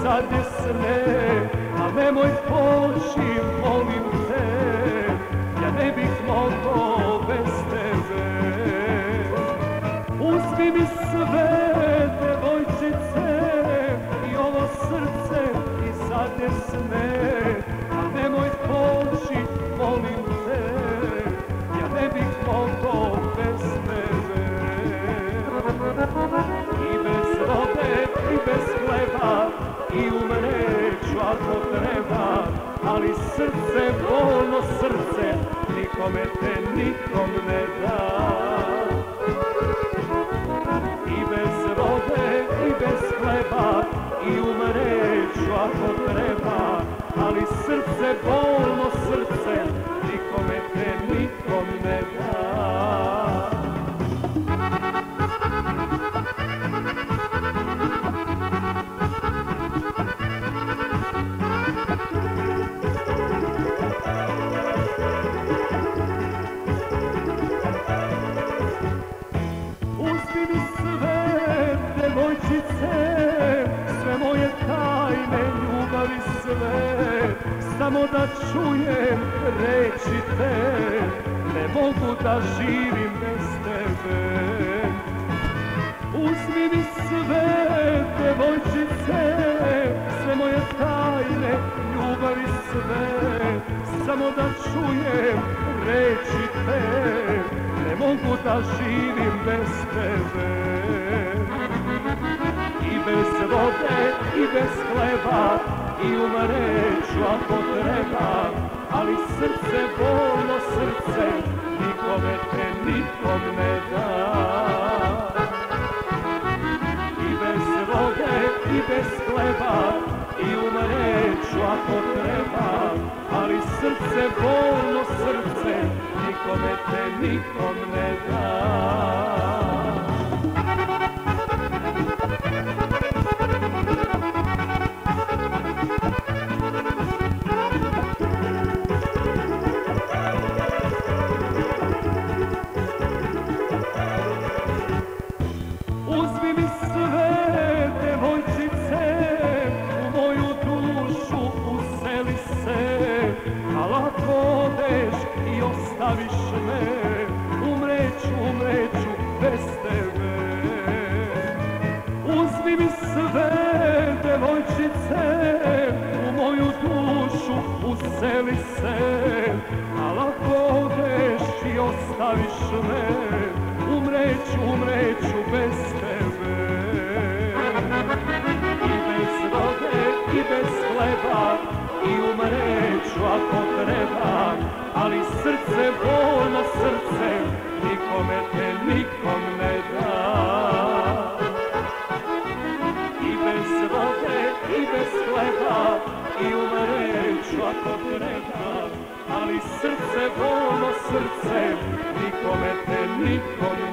sad je sve, a nemoj poći, molim te, ja ne bih mogao bez tebe. Uzmi mi sve, devojčice, i ovo srce, i sad je sve, a nemoj poći, molim te, ja ne bih mogao bez tebe. I bez vode, i bez hleba, i umreću ako treba, ali srce, bolno srce, nikome te nikom ne da. I bez vode, i bez hleba, i umreću ako treba, ali srce, bolno srce, nikome te nikom ne da. Uzmi mi sve, devojčice, sve moje tajne ljubavi sve, samo da čujem reći te, ne mogu da živim bez tebe. Uzmi mi sve, devojčice, sve moje tajne ljubavi sve, samo da čujem reći te, ne mogu da živim bez tebe. I bez vode, i bez hleba, i umreću ako treba, ali srce, bolno srce, nikome te nikom ne da. I bez vode, i bez hleba, i umreću ako treba, ali srce, bolno srce, nikome te nikom ne da. Uzmi mi sve, devojčice, u moju dušu useli se, a lako odeš i ostaviš me, umreću bez tebe. Uzmi mi sve, devojčice, u moju dušu useli se, a lako odeš i ostaviš me, umreću bez tebe. I bez vode, i bez hleba, i umreću ako treba, ali srce, bolno srce, nikome te nikom ne da. I bez vode, i bez hleba, i umreću ako treba, ali srce, bolno srce, nikome te nikom